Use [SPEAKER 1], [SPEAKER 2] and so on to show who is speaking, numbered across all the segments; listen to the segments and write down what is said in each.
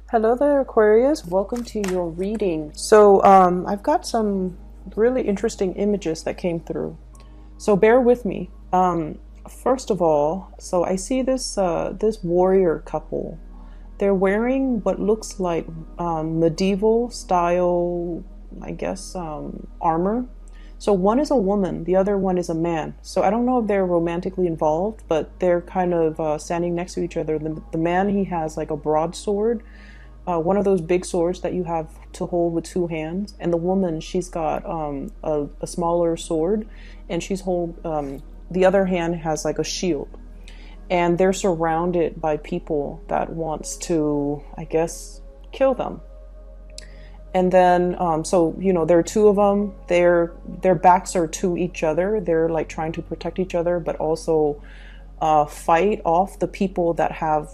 [SPEAKER 1] Hello there, Aquarius. Welcome to your reading. I've got some really interesting images that came through. So bear with me. First of all, so I see this warrior couple. They're wearing what looks like medieval style, I guess, armor. So one is a woman, the other one is a man. So I don't know if they're romantically involved, but they're kind of standing next to each other. The man, he has like a broadsword, one of those big swords that you have to hold with two hands, and the woman, she's got a smaller sword, and the other hand has like a shield, and they're surrounded by people that wants to, I guess, kill them. And then, there are two of them. Their backs are to each other. They're like trying to protect each other, but also fight off the people that have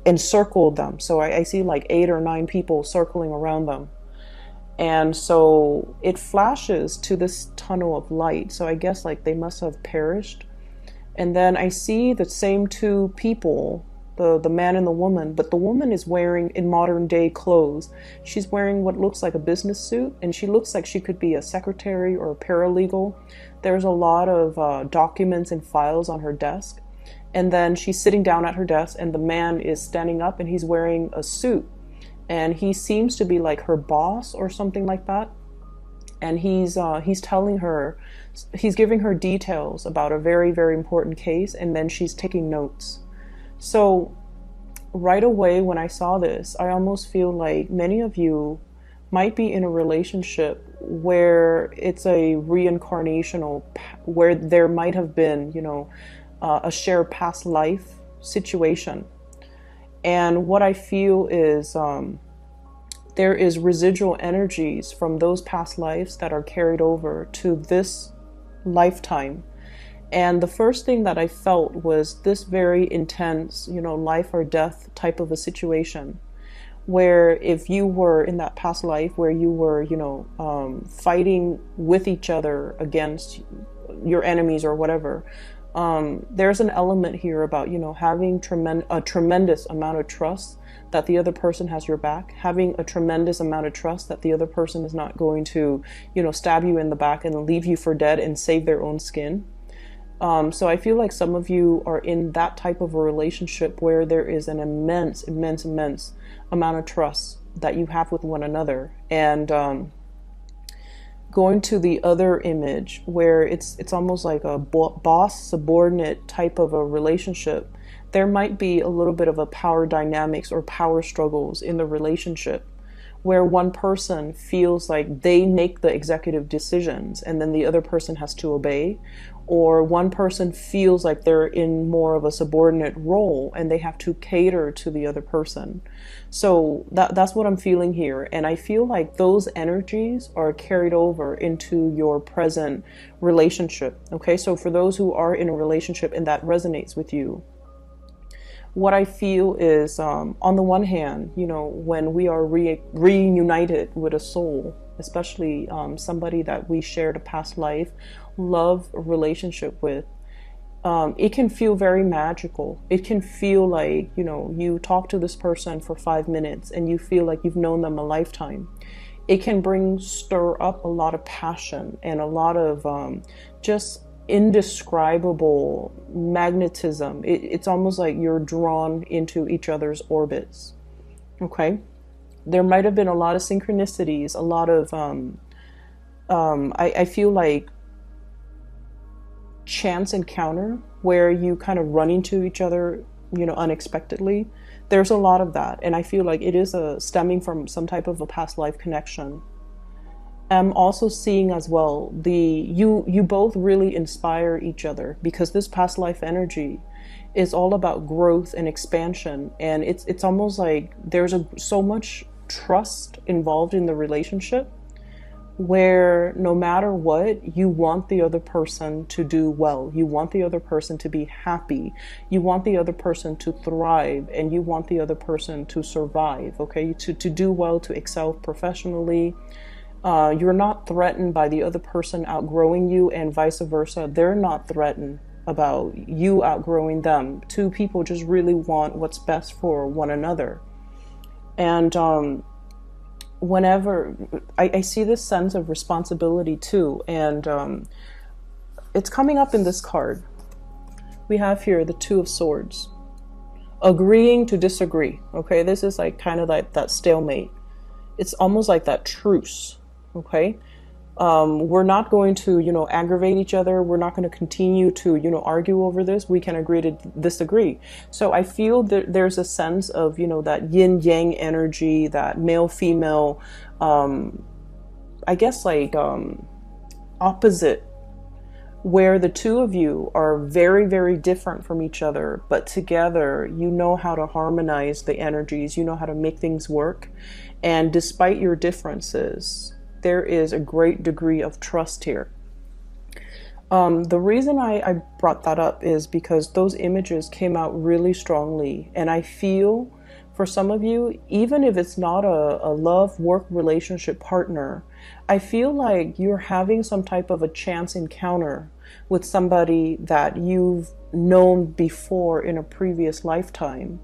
[SPEAKER 1] encircled them. So I see like 8 or 9 people circling around them. And so it flashes to this tunnel of light. So I guess like they must have perished. And then I see the same two people, the man and the woman, but the woman is wearing in modern day clothes. She's wearing what looks like a business suit, and she looks like she could be a secretary or a paralegal. There's a lot of documents and files on her desk. And then she's sitting down at her desk, and the man is standing up, and he's wearing a suit. And he seems to be like her boss or something like that. And he's telling her, he's giving her details about a very, very important case, and then she's taking notes. So right away when I saw this, I almost feel like many of you might be in a relationship where it's a reincarnational, where there might have been, a shared past life situation. And what I feel is there is residual energies from those past lives that are carried over to this lifetime. And the first thing that I felt was this very intense, life or death type of a situation, where if you were in that past life where you were, fighting with each other against your enemies or whatever, there's an element here about, having a tremendous amount of trust that the other person has your back, having a tremendous amount of trust that the other person is not going to, stab you in the back and leave you for dead and save their own skin. So I feel like some of you are in that type of a relationship where there is an immense amount of trust that you have with one another. And going to the other image where it's almost like a boss subordinate type of a relationship, there might be a little bit of a power dynamics or power struggles in the relationship, where one person feels like they make the executive decisions and then the other person has to obey, or one person feels like they're in more of a subordinate role and they have to cater to the other person. So that's what I'm feeling here. And I feel like those energies are carried over into your present relationship. Okay, so for those who are in a relationship and that resonates with you, what I feel is, on the one hand, when we are reunited with a soul, especially somebody that we shared a past life, love, relationship with, it can feel very magical. It can feel like, you talk to this person for 5 minutes and you feel like you've known them a lifetime. It can stir up a lot of passion and a lot of just indescribable magnetism. It's almost like you're drawn into each other's orbits. Okay, there might have been a lot of synchronicities, a lot of I feel like chance encounter where you kind of run into each other, unexpectedly. There's a lot of that, and I feel like it is stemming from some type of a past life connection. I'm also seeing as well you both really inspire each other, because this past life energy is all about growth and expansion, and it's almost like there's so much trust involved in the relationship, where no matter what, you want the other person to do well, you want the other person to be happy, you want the other person to thrive, and you want the other person to survive, okay, to do well, to excel professionally. You're not threatened by the other person outgrowing you, and vice versa. They're not threatened about you outgrowing them. Two people just really want what's best for one another. And whenever I see this sense of responsibility too, and it's coming up in this card. We have here the Two of Swords. Agreeing to disagree. Okay, this is like kind of like that stalemate. It's almost like that truce. Okay, we're not going to, aggravate each other. We're not going to continue to, argue over this. We can agree to disagree. So I feel that there's a sense of, that yin yang energy, that male female, I guess like opposite, where the two of you are very, very different from each other, but together you know how to harmonize the energies, you know how to make things work. And despite your differences, there is a great degree of trust here. The reason I brought that up is because those images came out really strongly. And I feel for some of you, even if it's not a love, work, relationship partner, I feel like you're having some type of a chance encounter with somebody that you've known before in a previous lifetime,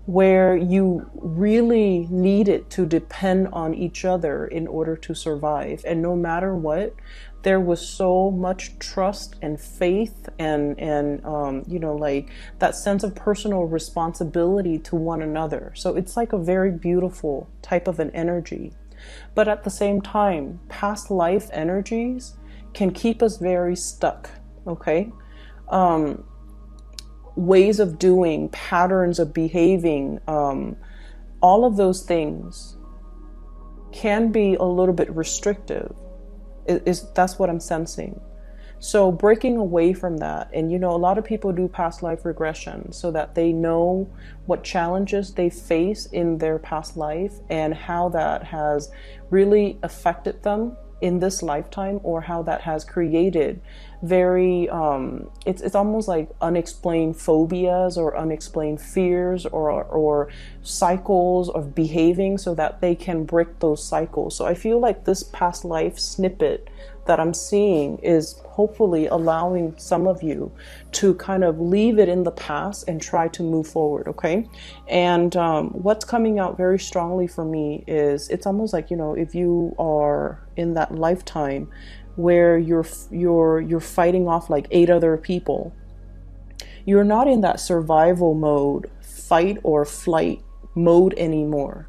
[SPEAKER 1] where you really needed to depend on each other in order to survive. And no matter what, there was so much trust and faith and like that sense of personal responsibility to one another. So it's like a very beautiful type of an energy. But at the same time, past life energies can keep us very stuck, okay? Ways of doing, patterns of behaving, all of those things can be a little bit restrictive. That's what I'm sensing. So breaking away from that, and a lot of people do past life regression so that they know what challenges they face in their past life and how that has really affected them in this lifetime, or how that has created very it's almost like unexplained phobias or unexplained fears or cycles of behaving, so that they can break those cycles. So I feel like this past life snippet that I'm seeing is hopefully allowing some of you to kind of leave it in the past and try to move forward, okay? And what's coming out very strongly for me is it's almost like, if you are in that lifetime where you're fighting off like 8 other people, you're not in that survival mode, fight or flight mode anymore.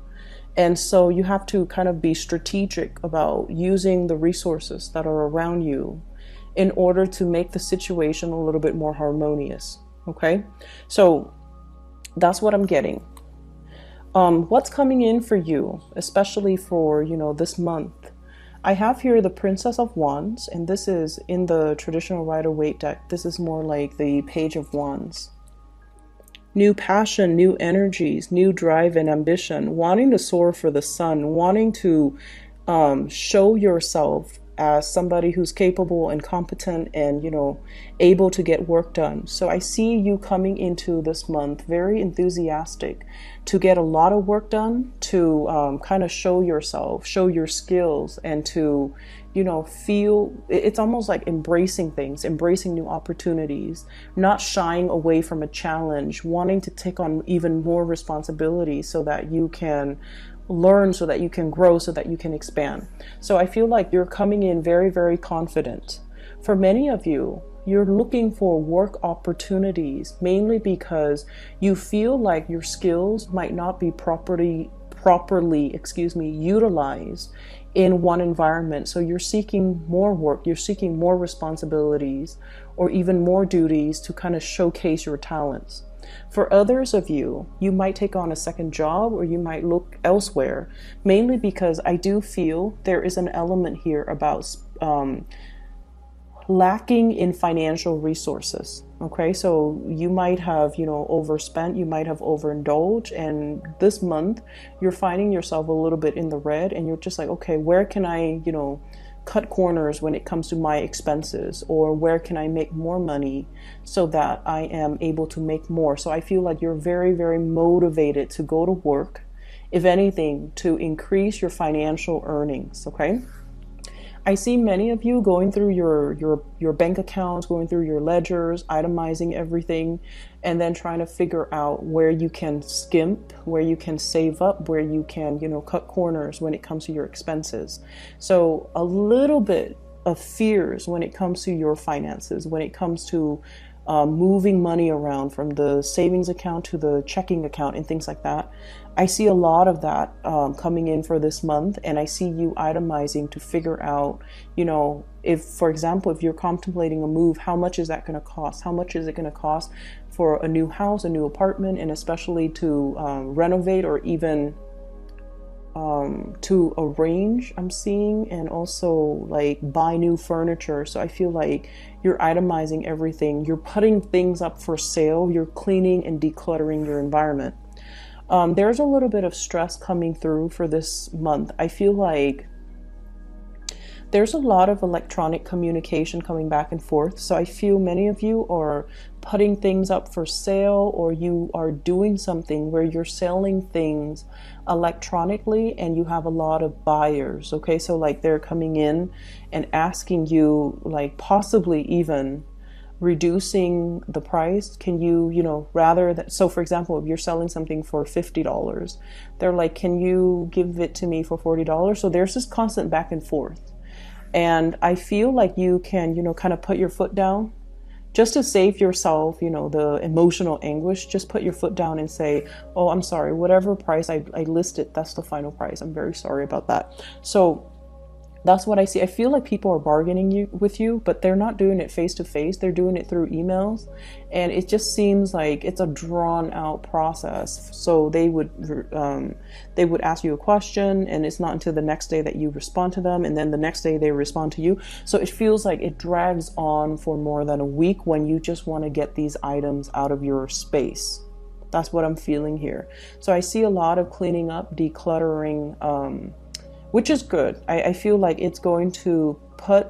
[SPEAKER 1] And so you have to kind of be strategic about using the resources that are around you in order to make the situation a little bit more harmonious. Okay, so that's what I'm getting. What's coming in for you, especially for, this month? I have here the Princess of Wands, and this is in the traditional Rider-Waite deck. This is more like the Page of Wands. New passion, new energies, new drive and ambition, wanting to soar for the sun, wanting to show yourself as somebody who's capable and competent and, able to get work done. So I see you coming into this month very enthusiastic to get a lot of work done, to kind of show yourself, show your skills, and to, feel it's almost like embracing things, embracing new opportunities, not shying away from a challenge, wanting to take on even more responsibility so that you can learn, so that you can grow, so that you can expand. So I feel like you're coming in very, very confident. For many of you, you're looking for work opportunities, mainly because you feel like your skills might not be properly utilized in one environment. So you're seeking more work, you're seeking more responsibilities, or even more duties to kind of showcase your talents. For others of you, you might take on a second job, or you might look elsewhere, mainly because I do feel there is an element here about lacking in financial resources. Okay, so you might have, overspent, you might have overindulged, and this month you're finding yourself a little bit in the red, and you're just like, okay, where can I, cut corners when it comes to my expenses, or where can I make more money so that I am able to make more? So I feel like you're very, very motivated to go to work, if anything, to increase your financial earnings, okay? I see many of you going through your bank accounts, going through your ledgers, itemizing everything, and then trying to figure out where you can skimp, where you can save up, where you can, cut corners when it comes to your expenses. So a little bit of fears when it comes to your finances, when it comes to moving money around from the savings account to the checking account and things like that. I see a lot of that coming in for this month, and I see you itemizing to figure out, if, for example, if you're contemplating a move, how much is that going to cost? How much is it going to cost for a new house, a new apartment, and especially to renovate or even to arrange, I'm seeing, and also like buy new furniture. So I feel like you're itemizing everything. You're putting things up for sale. You're cleaning and decluttering your environment. There's a little bit of stress coming through for this month. I feel like there's a lot of electronic communication coming back and forth. So I feel many of you are putting things up for sale, or you are doing something where you're selling things electronically and you have a lot of buyers. Okay, so like they're coming in and asking you, like possibly even reducing the price. Can you, rather that, so for example, if you're selling something for $50, they're like, can you give it to me for $40? So there's this constant back and forth. And I feel like you can, kind of put your foot down just to save yourself, the emotional anguish. Just put your foot down and say, oh, I'm sorry, whatever price I listed, that's the final price. I'm very sorry about that. So that's what I see. I feel like people are bargaining with you, but they're not doing it face to face. They're doing it through emails. And it just seems like it's a drawn out process. So they would ask you a question, and it's not until the next day that you respond to them. And then the next day they respond to you. So it feels like it drags on for more than a week when you just want to get these items out of your space. That's what I'm feeling here. So I see a lot of cleaning up, decluttering, which is good. I feel like it's going to put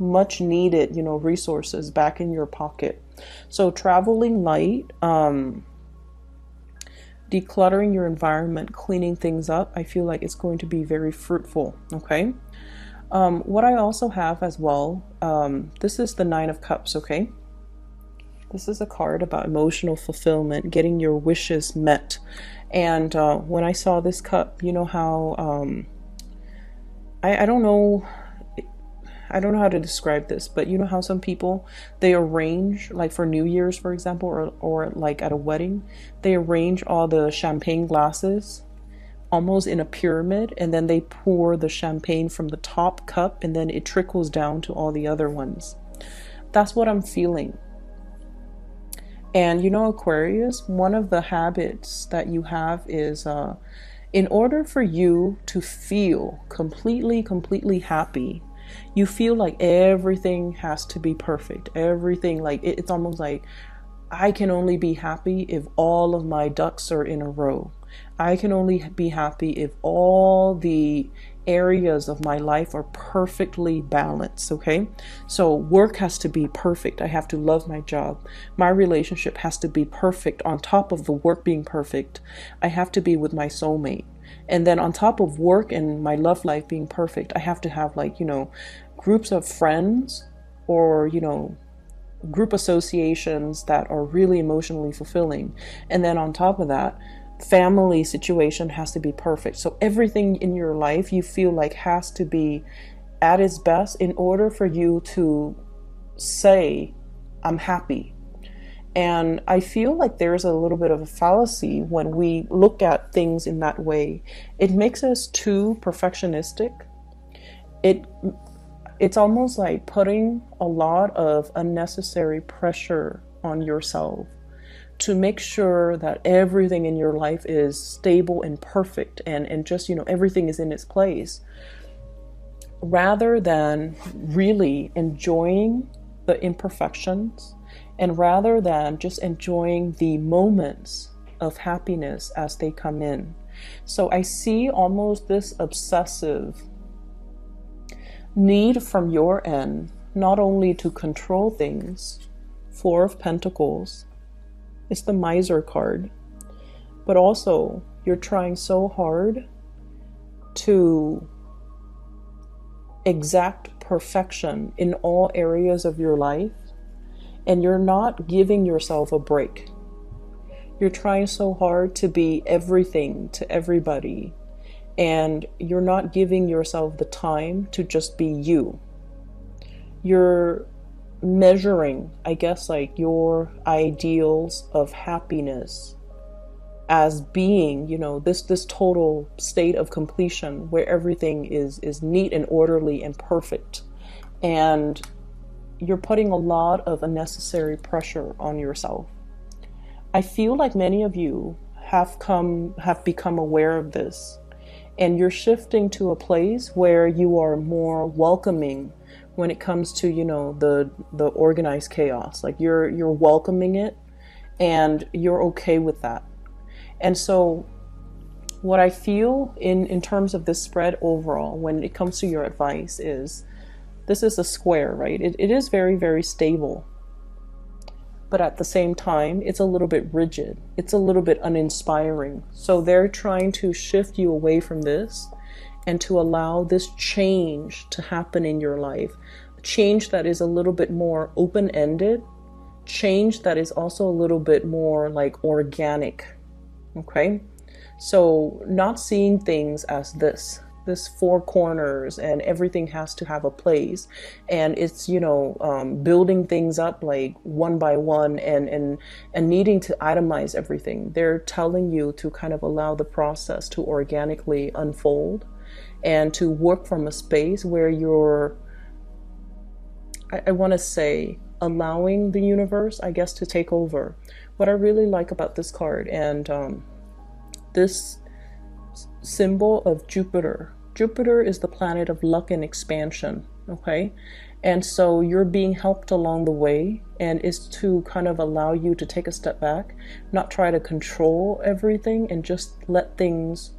[SPEAKER 1] much needed, resources back in your pocket. So traveling light, decluttering your environment, cleaning things up, I feel like it's going to be very fruitful. Okay. What I also have as well, this is the Nine of Cups. Okay. This is a card about emotional fulfillment, getting your wishes met. And when I saw this cup, you know how, I don't know how to describe this, but you know how some people, they arrange, like for New Year's, for example, or like at a wedding, they arrange all the champagne glasses almost in a pyramid, and then they pour the champagne from the top cup, and then it trickles down to all the other ones. That's what I'm feeling. And Aquarius, one of the habits that you have is in order for you to feel completely happy, you feel like everything has to be perfect. Everything, like it's almost like I can only be happy if all of my ducks are in a row. I can only be happy if all the areas of my life are perfectly balanced. Okay, so work has to be perfect. I have to love my job. My relationship has to be perfect. On top of the work being perfect, I have to be with my soulmate. And then on top of work and my love life being perfect, I have to have groups of friends, or group associations that are really emotionally fulfilling. And then on top of that, family situation has to be perfect. So everything in your life you feel like has to be at its best in order for you to say, I'm happy. And I feel like there's a little bit of a fallacy when we look at things in that way. It makes us too perfectionistic. It's almost like putting a lot of unnecessary pressure on yourself to make sure that everything in your life is stable and perfect, and just, everything is in its place, rather than really enjoying the imperfections, and rather than just enjoying the moments of happiness as they come in. So I see almost this obsessive need from your end, not only to control things, Four of Pentacles, it's the Miser card, but also you're trying so hard to exact perfection in all areas of your life, and you're not giving yourself a break. You're trying so hard to be everything to everybody, and you're not giving yourself the time to just be you. You're measuring, I guess, like your ideals of happiness as being, you know, this total state of completion where everything is neat and orderly and perfect. And you're putting a lot of unnecessary pressure on yourself. I feel like many of you have become aware of this, and you're shifting to a place where you are more welcoming when it comes to, you know, the organized chaos. Like you're welcoming it, and you're okay with that. And so what I feel in terms of this spread overall, when it comes to your advice, is this is a square, right? It is very, very stable. But at the same time, it's a little bit rigid. It's a little bit uninspiring. So they're trying to shift you away from this and to allow this change to happen in your life. Change that is a little bit more open-ended. Change that is also a little bit more like organic. Okay? So not seeing things as this four corners and everything has to have a place, and it's, you know, building things up like one by one and needing to itemize everything. They're telling you to kind of allow the process to organically unfold and to work from a space where you're, I want to say, allowing the universe, I guess, to take over. What I really like about this card and this symbol of Jupiter. Jupiter is the planet of luck and expansion, okay? And so you're being helped along the way, and is to kind of allow you to take a step back, not try to control everything, and just let things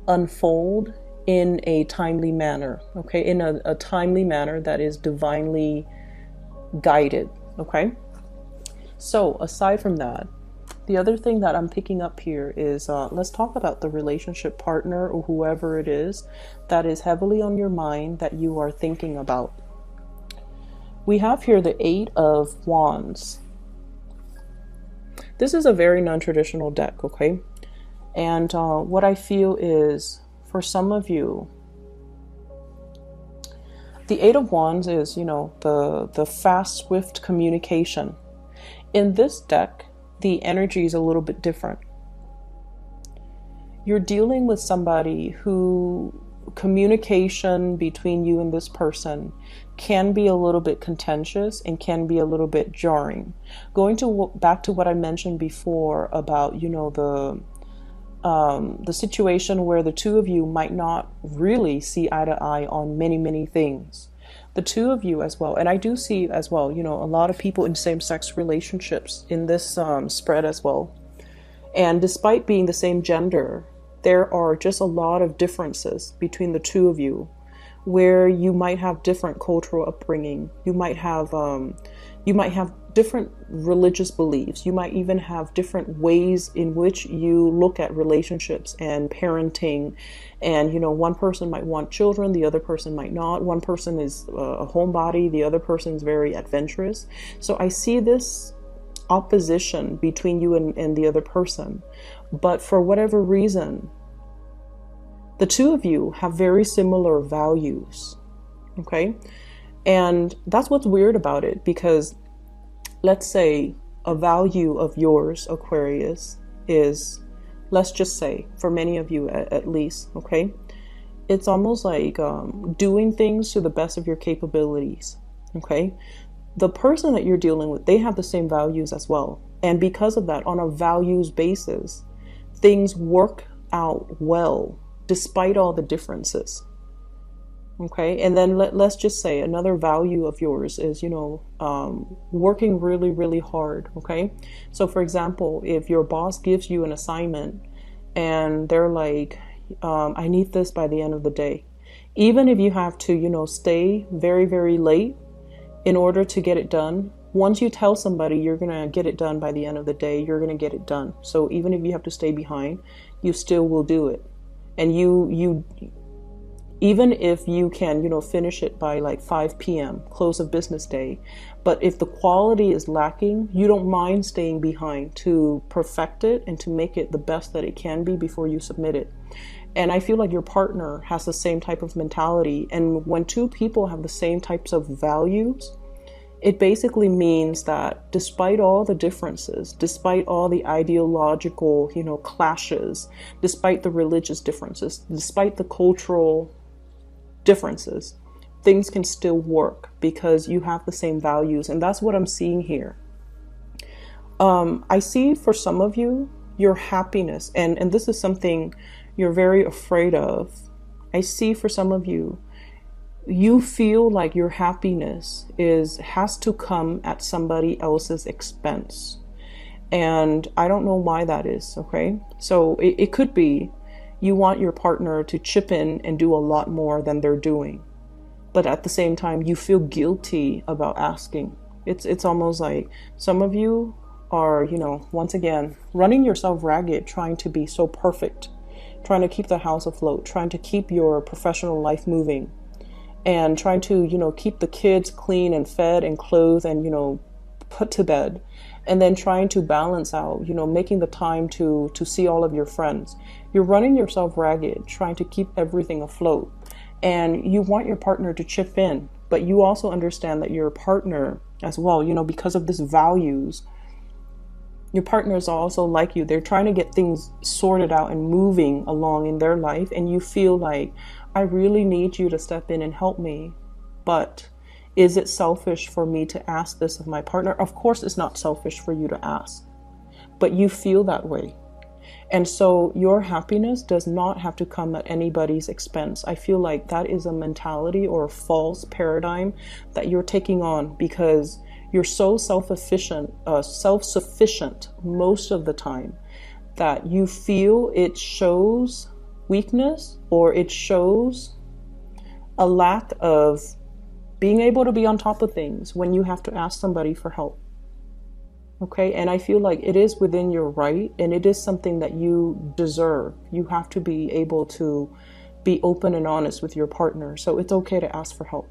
[SPEAKER 1] unfold in a timely manner, okay? In a timely manner that is divinely guided, okay? So aside from that, the other thing that I'm picking up here is let's talk about the relationship partner or whoever it is that is heavily on your mind that you are thinking about. We have here the 8 of Wands. This is a very non-traditional deck, okay? And what I feel is, for some of you, the 8 of Wands is, you know, the fast, swift communication. In this deck, the energy is a little bit different. You're dealing with somebody who communication between you and this person can be a little bit contentious and can be a little bit jarring. Going to back to what I mentioned before about, you know, the situation where the two of you might not really see eye to eye on many things. The two of you as well, and I do see as well, you know, a lot of people in same-sex relationships in this spread as well. And despite being the same gender, there are just a lot of differences between the two of you, where you might have different cultural upbringing. You might have different religious beliefs. You might even have different ways in which you look at relationships and parenting. And, you know, one person might want children, the other person might not. One person is a homebody, the other person is very adventurous. So I see this opposition between you and the other person. But for whatever reason, the two of you have very similar values, okay? And that's what's weird about it, because let's say a value of yours, Aquarius, is, let's just say, for many of you at least, okay? It's almost like doing things to the best of your capabilities, okay? The person that you're dealing with, they have the same values as well. And because of that, on a values basis, things work out well, despite all the differences. Okay, and then let's just say another value of yours is, you know, working really hard. Okay, so for example, if your boss gives you an assignment and they're like, I need this by the end of the day, even if you have to, you know, stay very late in order to get it done, once you tell somebody you're gonna get it done by the end of the day, you're gonna get it done. So even if you have to stay behind, you still will do it. And even if you can, finish it by like 5 p.m., close of business day. But if the quality is lacking, you don't mind staying behind to perfect it and to make it the best that it can be before you submit it. And I feel like your partner has the same type of mentality. And when two people have the same types of values, it basically means that despite all the differences, despite all the ideological, clashes, despite the religious differences, despite the cultural differences, things can still work because you have the same values. And that's what I'm seeing here. I see for some of you, your happiness, and this is something you're very afraid of. I see for some of you, you feel like your happiness has to come at somebody else's expense. And I don't know why that is, okay? So it could be you want your partner to chip in and do a lot more than they're doing. But at the same time, you feel guilty about asking. It's almost like some of you are, once again, running yourself ragged, trying to be so perfect, trying to keep the house afloat, trying to keep your professional life moving, and trying to, keep the kids clean and fed and clothed and, put to bed. And then trying to balance out, making the time to see all of your friends. You're running yourself ragged, trying to keep everything afloat. And you want your partner to chip in, but you also understand that your partner as well, because of this values, your partners are also like you. They're trying to get things sorted out and moving along in their life. And you feel like, I really need you to step in and help me. But is it selfish for me to ask this of my partner? Of course, it's not selfish for you to ask, but you feel that way. And so your happiness does not have to come at anybody's expense. I feel like that is a mentality or a false paradigm that you're taking on because you're so self-sufficient most of the time that you feel it shows weakness or it shows a lack of being able to be on top of things when you have to ask somebody for help. Okay, and I feel like it is within your right and it is something that you deserve. You have to be able to be open and honest with your partner. So it's okay to ask for help.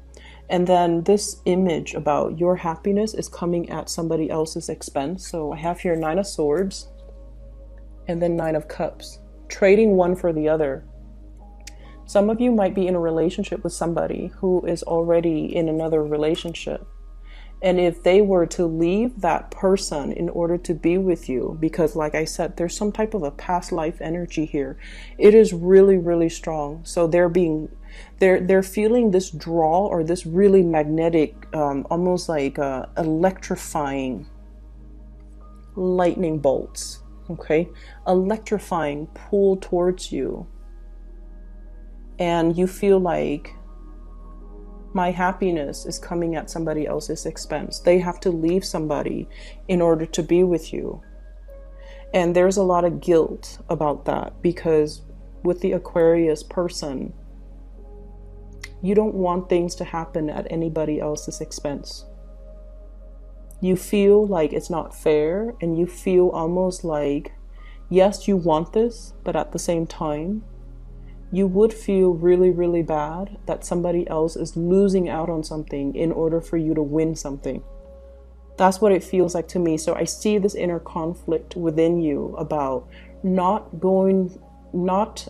[SPEAKER 1] And then this image about your happiness is coming at somebody else's expense. So I have here 9 of Swords and then 9 of Cups, trading one for the other. Some of you might be in a relationship with somebody who is already in another relationship. And if they were to leave that person in order to be with you, because like I said, there's some type of a past life energy here. It is really, really strong. So they're feeling this draw or this really magnetic, almost like electrifying lightning bolts. Okay. Electrifying pull towards you. And you feel like my happiness is coming at somebody else's expense. They have to leave somebody in order to be with you. And there's a lot of guilt about that because with the Aquarius person, you don't want things to happen at anybody else's expense. You feel like it's not fair and you feel almost like, yes, you want this, but at the same time, you would feel really, really bad that somebody else is losing out on something in order for you to win something. That's what it feels like to me. So I see this inner conflict within you about not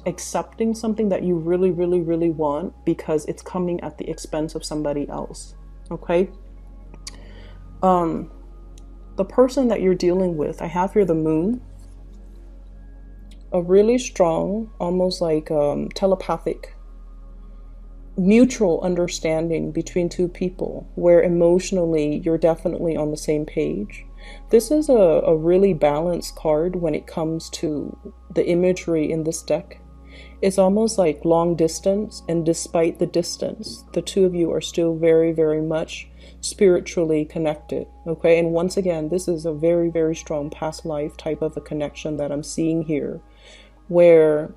[SPEAKER 1] accepting something that you really, really, really want because it's coming at the expense of somebody else. Okay? The person that you're dealing with, I have here the Moon. A really strong, almost like telepathic, mutual understanding between two people where emotionally you're definitely on the same page. This is a really balanced card when it comes to the imagery in this deck. It's almost like long distance, and despite the distance, the two of you are still very, very much spiritually connected. Okay, and once again, this is a very, very strong past life type of a connection that I'm seeing here, where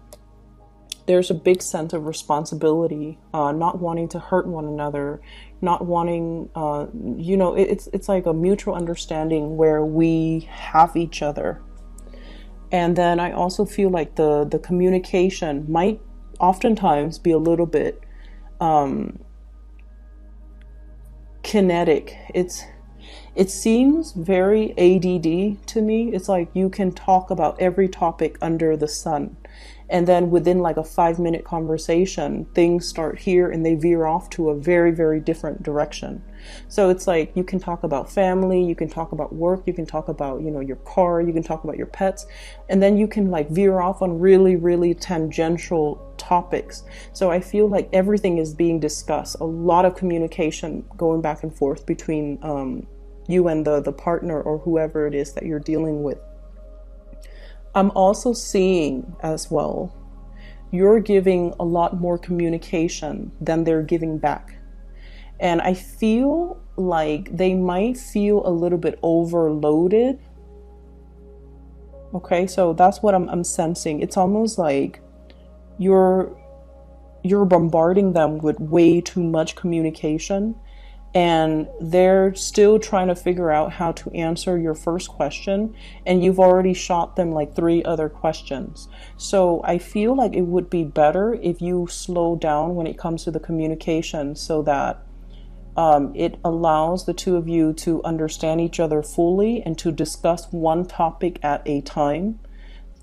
[SPEAKER 1] there's a big sense of responsibility, not wanting to hurt one another, not wanting, it's like a mutual understanding where we have each other. And then I also feel like the communication might oftentimes be a little bit kinetic. It seems very ADD to me. It's like you can talk about every topic under the sun. And then within like a 5-minute conversation, things start here and they veer off to a very, very different direction. So it's like you can talk about family, you can talk about work, you can talk about, your car, you can talk about your pets, and then you can like veer off on really, really tangential topics. So I feel like everything is being discussed, a lot of communication going back and forth between you and the partner or whoever it is that you're dealing with. I'm also seeing as well, you're giving a lot more communication than they're giving back. And I feel like they might feel a little bit overloaded. Okay, so that's what I'm sensing. It's almost like you're bombarding them with way too much communication, and they're still trying to figure out how to answer your first question, and you've already shot them like 3 other questions. So I feel like it would be better if you slow down when it comes to the communication, so that it allows the two of you to understand each other fully and to discuss one topic at a time,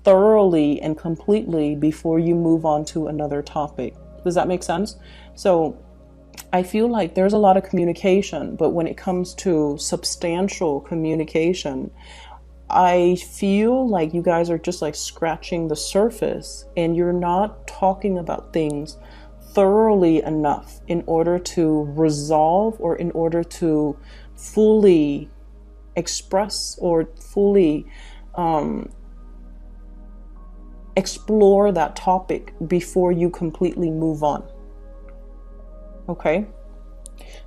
[SPEAKER 1] thoroughly and completely, before you move on to another topic. Does that make sense? So I feel like there's a lot of communication, but when it comes to substantial communication, I feel like you guys are just like scratching the surface, and you're not talking about things thoroughly enough in order to resolve, or in order to fully express or fully explore that topic before you completely move on. Okay,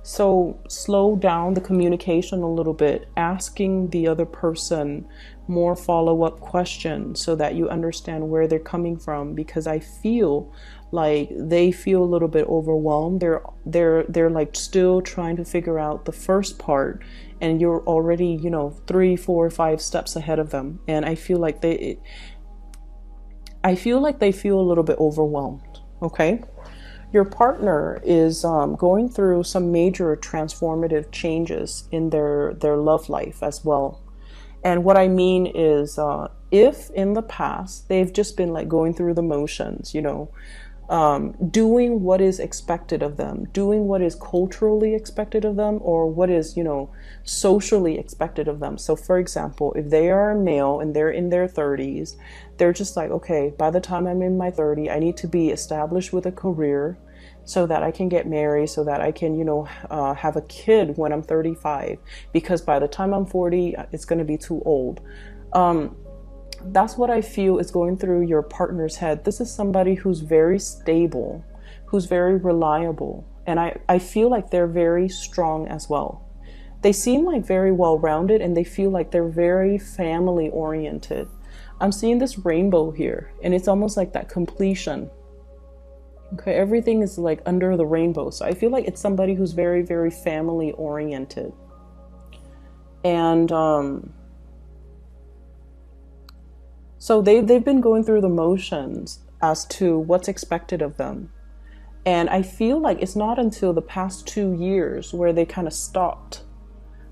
[SPEAKER 1] so slow down the communication a little bit, asking the other person more follow-up questions so that you understand where they're coming from, because I feel like they feel a little bit overwhelmed. They're like still trying to figure out the first part, and you're already 3, 4, 5 steps ahead of them, and I feel like they feel a little bit overwhelmed. Okay. Your partner is going through some major transformative changes in their love life as well. And what I mean is, if in the past they've just been like going through the motions, doing what is expected of them, doing what is culturally expected of them, or what is, socially expected of them. So for example, if they are a male and they're in their 30s, they're just like, okay, by the time I'm in my 30s, I need to be established with a career so that I can get married, so that I can, have a kid when I'm 35, because by the time I'm 40, it's going to be too old. That's what I feel is going through your partner's head. This is somebody who's very stable, who's very reliable. And I feel like they're very strong as well. They seem like very well-rounded, and they feel like they're very family-oriented. I'm seeing this rainbow here, and it's almost like that completion. Okay, everything is like under the rainbow. So I feel like it's somebody who's very, very family-oriented. And so they've been going through the motions as to what's expected of them. And I feel like it's not until the past 2 years where they kind of stopped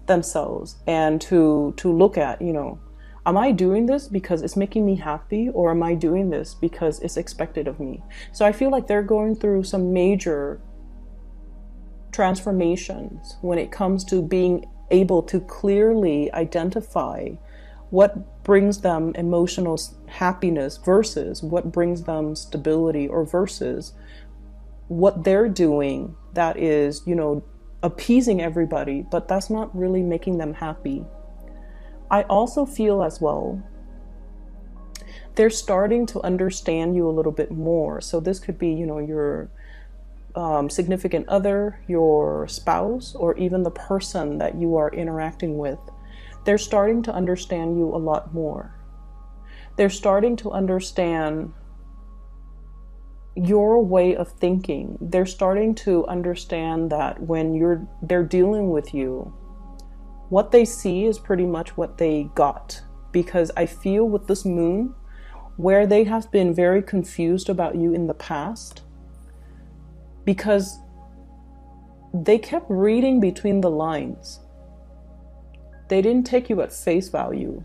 [SPEAKER 1] themselves and to look at, am I doing this because it's making me happy, or am I doing this because it's expected of me? So I feel like they're going through some major transformations when it comes to being able to clearly identify what brings them emotional happiness versus what brings them stability, or versus what they're doing that is, appeasing everybody, but that's not really making them happy. I also feel as well, they're starting to understand you a little bit more. So this could be, your significant other, your spouse, or even the person that you are interacting with. They're starting to understand you a lot more. They're starting to understand your way of thinking. They're starting to understand that when they're dealing with you, what they see is pretty much what they got. Because I feel with this moon, where they have been very confused about you in the past, because they kept reading between the lines. They didn't take you at face value.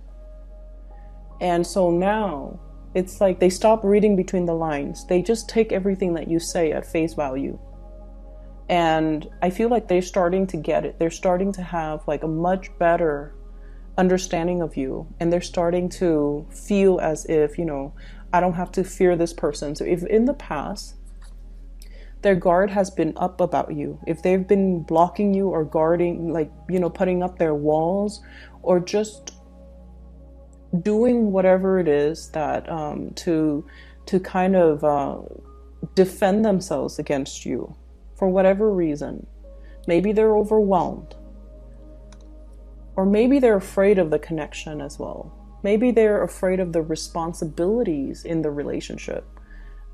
[SPEAKER 1] And so now it's like they stop reading between the lines. They just take everything that you say at face value. And I feel like they're starting to get it. They're starting to have like a much better understanding of you. And they're starting to feel as if, you know, I don't have to fear this person. So if in the past, their guard has been up about you, if they've been blocking you or guarding, like, you know, putting up their walls or just doing whatever it is that to kind of defend themselves against you for whatever reason. Maybe they're overwhelmed, or maybe they're afraid of the connection as well. Maybe they're afraid of the responsibilities in the relationship.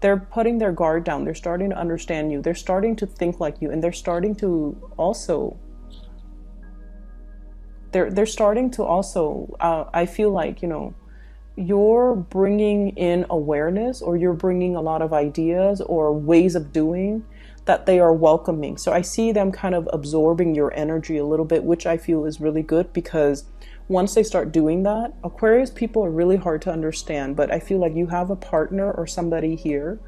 [SPEAKER 1] They're putting their guard down. They're starting to understand you. They're starting to think like you, and they're starting to also I feel like, you know, you're bringing in awareness, or you're bringing a lot of ideas or ways of doing that they are welcoming. So I see them kind of absorbing your energy a little bit, which I feel is really good, because once they start doing that, Aquarius people are really hard to understand, but I feel like you have a partner or somebody here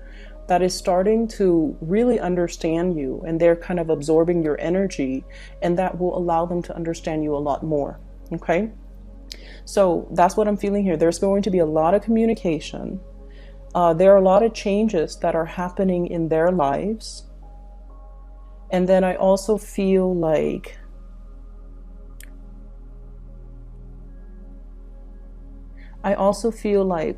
[SPEAKER 1] that is starting to really understand you, and they're kind of absorbing your energy, and that will allow them to understand you a lot more. Okay? So that's what I'm feeling here. There's going to be a lot of communication. There are a lot of changes that are happening in their lives. And then I also feel like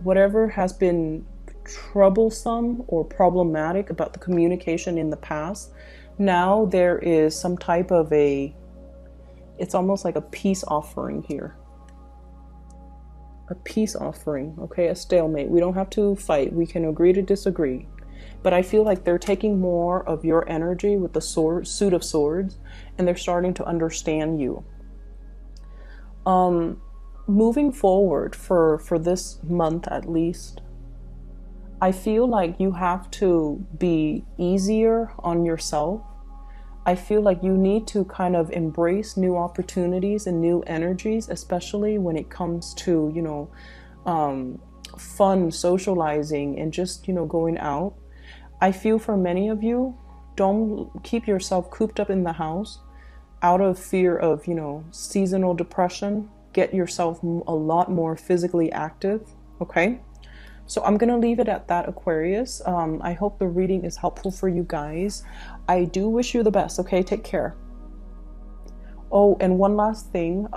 [SPEAKER 1] whatever has been troublesome or problematic about the communication in the past, now there is some type of it's almost like a peace offering here. A peace offering, okay? A stalemate. We don't have to fight. We can agree to disagree. But I feel like they're taking more of your energy with the suit of swords, and they're starting to understand you. Moving forward for this month at least, I feel like you have to be easier on yourself. I feel like you need to kind of embrace new opportunities and new energies, especially when it comes to, you know, fun, socializing, and just, you know, going out. I feel for many of you, don't keep yourself cooped up in the house out of fear of, you know, seasonal depression. Get yourself a lot more physically active, okay? So I'm going to leave it at that, Aquarius. I hope the reading is helpful for you guys. I do wish you the best, okay? Take care. Oh, and one last thing.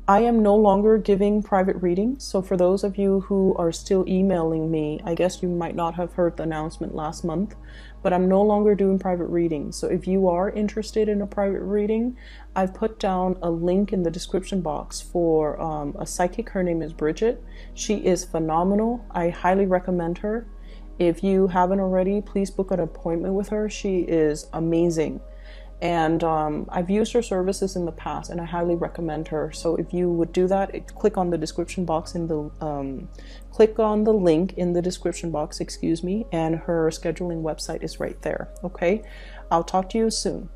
[SPEAKER 1] I am no longer giving private readings. So for those of you who are still emailing me, I guess you might not have heard the announcement last month, but I'm no longer doing private readings. So if you are interested in a private reading, I've put down a link in the description box for a psychic. Her name is Bridget. She is phenomenal. I highly recommend her. If you haven't already, please book an appointment with her. She is amazing. And I've used her services in the past, and I highly recommend her. So if you would do that, click on the description box in the click on the link in the description box, excuse me, and her scheduling website is right there. Okay, I'll talk to you soon.